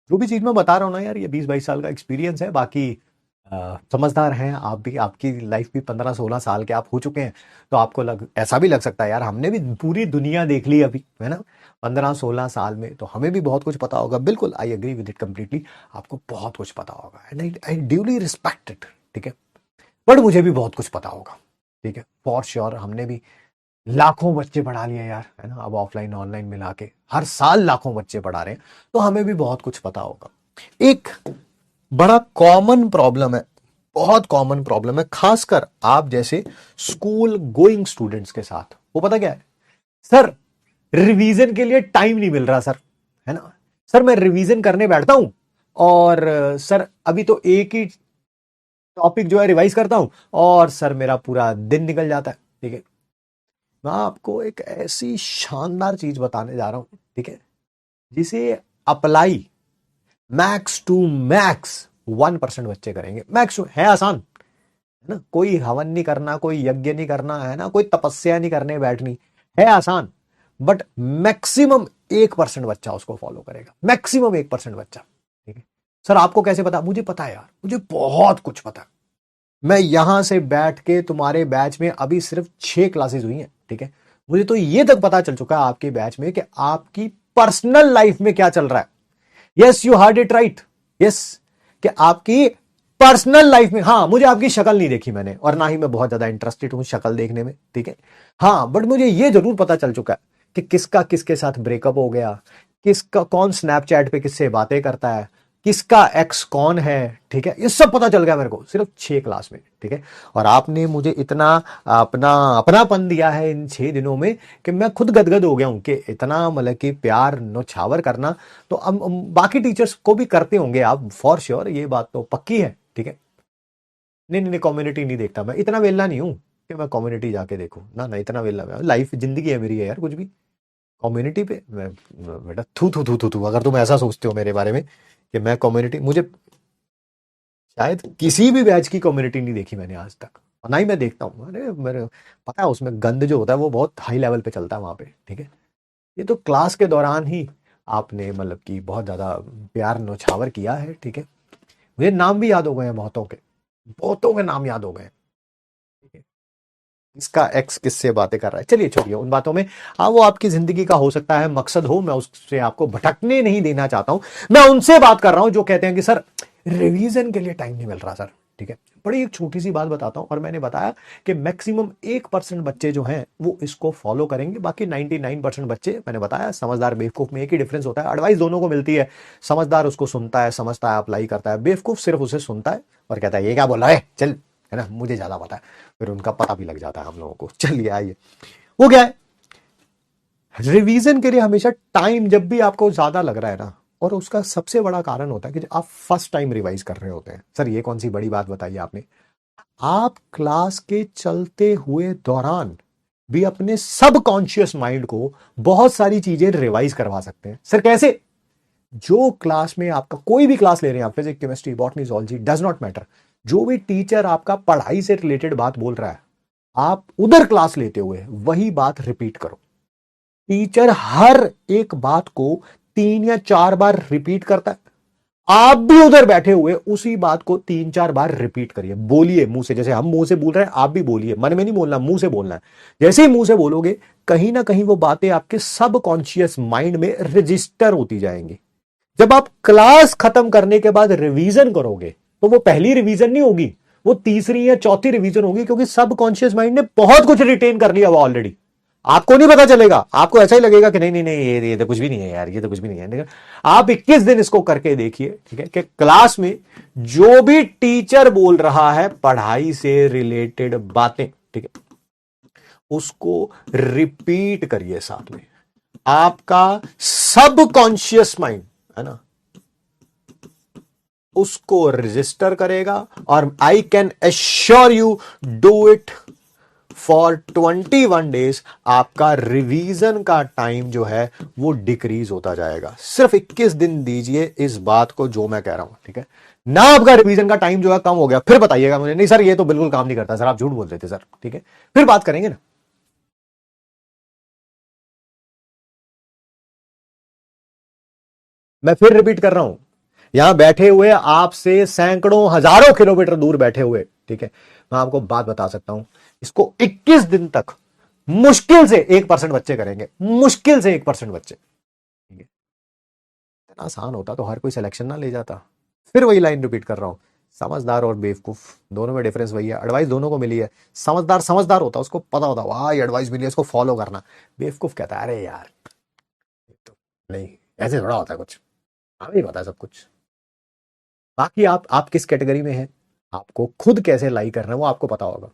जो भी चीज मैं बता रहा हूँ ना यार, ये 20-22 साल का एक्सपीरियंस है। बाकी समझदार हैं आप भी, आपकी लाइफ भी 15-16 साल के आप हो चुके हैं। तो आपको ऐसा भी लग सकता है यार हमने भी पूरी दुनिया देख ली अभी, है ना, 15-16 साल में, तो हमें भी बहुत कुछ पता होगा। बिल्कुल, I agree with it completely. आपको बहुत कुछ पता होगा and I duly respect it, ठीक है। बट मुझे भी बहुत कुछ पता होगा, ठीक है, फॉर श्योर। हमने भी लाखों बच्चे पढ़ा लिए यार, है ना, अब ऑफलाइन ऑनलाइन मिला के हर साल लाखों बच्चे पढ़ा रहे हैं, तो हमें भी बहुत कुछ पता होगा। एक बड़ा कॉमन प्रॉब्लम है, बहुत कॉमन प्रॉब्लम है, खासकर आप जैसे स्कूल गोइंग स्टूडेंट्स के साथ। वो पता क्या है सर? रिवीजन के लिए टाइम नहीं मिल रहा सर, है ना। सर मैं रिवीजन करने बैठता हूं और सर अभी तो एक ही टॉपिक जो है रिवाइज करता हूं और सर मेरा पूरा दिन निकल जाता है, ठीक है। मैं आपको एक ऐसी शानदार चीज बताने जा रहा हूं, ठीक है, जिसे अप्लाई मैक्स टू मैक्स 1% बच्चे करेंगे। मैक्स है, आसान है ना, कोई हवन नहीं करना, कोई यज्ञ नहीं करना, है ना, कोई तपस्या नहीं करने बैठनी, है आसान। बट मैक्सिमम 1% बच्चा उसको फॉलो करेगा, मैक्सिमम 1% बच्चा, ठीक है। सर आपको कैसे पता? मुझे पता है यार, मुझे बहुत कुछ पता है। मैं यहां से बैठ के, तुम्हारे बैच में अभी सिर्फ 6 क्लासेस हुई हैं, ठीक है, मुझे तो ये तक पता चल चुका है आपके बैच में कि आपकी पर्सनल लाइफ में क्या चल रहा है। Yes, you heard it right. Yes, कि आपकी पर्सनल लाइफ में, हाँ, मुझे आपकी शक्ल नहीं देखी मैंने, और ना ही मैं बहुत ज्यादा इंटरेस्टेड हूं शक्ल देखने में, ठीक है। हाँ, बट मुझे ये जरूर पता चल चुका है कि किसका किसके साथ ब्रेकअप हो गया, किसका कौन स्नैपचैट पे किससे बातें करता है, किसका एक्स कौन है, ठीक है। ये सब पता चल गया मेरे को सिर्फ 6 क्लास में, ठीक है। और आपने मुझे इतना अपना अपनापन दिया है इन 6 दिनों में कि मैं खुद गदगद हो गया हूं कि इतना, मतलब कि प्यार नौछावर करना तो अब बाकी टीचर्स को भी करते होंगे आप, फॉर श्योर, ये बात तो पक्की है, ठीक है। नहीं नहीं नहीं, कम्युनिटी नहीं देखता मैं, इतना वेला नहीं हूं कि मैं कम्युनिटी जाके देखूं, ना ना, इतना वेला मैं, लाइफ जिंदगी है मेरी है यार, कुछ भी कम्युनिटी पे मैं, बेटा थू थू थू थू थू, अगर तुम ऐसा सोचते हो मेरे बारे में कि मैं कम्युनिटी, मुझे शायद किसी भी बैच की कम्युनिटी नहीं देखी मैंने आज तक, और ना ही मैं देखता हूँ। अरे मेरे पता है उसमें गंद जो होता है वो बहुत हाई लेवल पे चलता है वहां पे, ठीक है। ये तो क्लास के दौरान ही आपने, मतलब कि बहुत ज्यादा प्यार नौछावर किया है, ठीक है। मुझे नाम भी याद हो गए हैं बहुतों के, बहुतों के नाम याद हो गए हैं, ठीक है। इसका एक्स किससे बातें कर रहा है, चलिए छोड़िए उन बातों में। हाँ, वो आपकी जिंदगी का हो सकता है मकसद हो, मैं उससे आपको भटकने नहीं देना चाहता हूं। मैं उनसे बात कर रहा हूं जो कहते हैं कि सर रिवीजन के लिए टाइम नहीं मिल रहा सर, ठीक है। बड़ी एक छोटी सी बात बताता हूं, और मैंने बताया कि मैक्सिमम 1% बच्चे जो हैं वो इसको फॉलो करेंगे, बाकी 99% बच्चे, मैंने बताया, समझदार बेवकूफ में एक ही डिफरेंस होता है, एडवाइस दोनों को मिलती है। समझदार उसको सुनता है, समझता है, अप्लाई करता है। बेवकूफ सिर्फ उसे सुनता है और कहता है ये क्या बोल रहा है, चल, है ना, मुझे ज्यादा पता है। फिर उनका पता भी लग जाता है हम लोगों को। चलिए आइए, वो क्या है, रिवीजन के लिए हमेशा टाइम जब भी आपको ज्यादा लग रहा है ना, और उसका सबसे बड़ा कारण होता है कि आप फर्स्ट टाइम रिवाइज कर रहे होते हैं। सर ये कौन सी बड़ी बात बताई आपने? आप क्लास के चलते हुए दौरान भी अपने सबकॉन्शियस माइंड को बहुत सारी चीजें रिवाइज करवा सकते हैं। सर कैसे? जो क्लास में आपका, कोई भी क्लास ले रहे हैं आप, physics, chemistry, botany, zoology, does not matter, जो भी टीचर आपका पढ़ाई से रिलेटेड बात बोल रहा है, आप उधर क्लास लेते हुए वही बात रिपीट करो। टीचर हर एक बात को 3 या 4 बार रिपीट करता है, आप भी उधर बैठे हुए उसी बात को 3-4 बार रिपीट करिए, बोलिए मुंह से, जैसे हम मुंह से बोल रहे हैं आप भी बोलिए, मन में नहीं बोलना, मुंह से बोलना है। जैसे ही मुंह से बोलोगे, कहीं ना कहीं वो बातें आपके सबकॉन्शियस माइंड में रजिस्टर होती जाएंगी। जब आप क्लास खत्म करने के बाद रिवीजन करोगे, तो वो पहली रिवीजन नहीं होगी, वो तीसरी या चौथी रिवीजन होगी, क्योंकि सबकॉन्शियस माइंड ने बहुत कुछ रिटेन कर लिया वो ऑलरेडी। आपको नहीं पता चलेगा, आपको ऐसा ही लगेगा कि नहीं नहीं नहीं, ये तो कुछ भी नहीं है यार, ये तो कुछ भी नहीं है। आप 21 दिन इसको करके देखिए, ठीक है, कि क्लास में जो भी टीचर बोल रहा है पढ़ाई से रिलेटेड बातें, ठीक है, उसको रिपीट करिए साथ में। आपका सबकॉन्शियस माइंड, है ना, उसको रजिस्टर करेगा, और I can assure you, do it for 21 days, आपका रिवीजन का टाइम जो है वो डिक्रीज होता जाएगा। सिर्फ 21 दिन दीजिए इस बात को जो मैं कह रहा हूं, ठीक है ना। आपका रिवीजन का टाइम जो है कम हो गया, फिर बताइएगा मुझे, नहीं सर ये तो बिल्कुल काम नहीं करता सर, आप झूठ बोल रहे थे सर, ठीक है, फिर बात करेंगे ना। मैं फिर रिपीट कर रहा हूं, यहां बैठे हुए आपसे सैकड़ों हजारों किलोमीटर दूर बैठे हुए, ठीक है, मैं आपको बात बता सकता हूं, इसको 21 दिन तक मुश्किल से 1% बच्चे करेंगे, मुश्किल से 1% बच्चे। ठीक है, इतना आसान होता तो हर कोई सिलेक्शन ना ले जाता। फिर वही लाइन रिपीट कर रहा हूं, समझदार और बेवकूफ दोनों में डिफरेंस वही है, एडवाइस दोनों को मिली है। समझदार समझदार होता, उसको पता होता वाह ये एडवाइस मिली है, इसको फॉलो करना। बेवकूफ कहता है अरे यार तो नहीं, ऐसे थोड़ा होता है कुछ, हमें ही पता है सब कुछ। बाकी आप किस कैटेगरी में हैं, आपको खुद कैसे लाई करना है वो आपको पता होगा।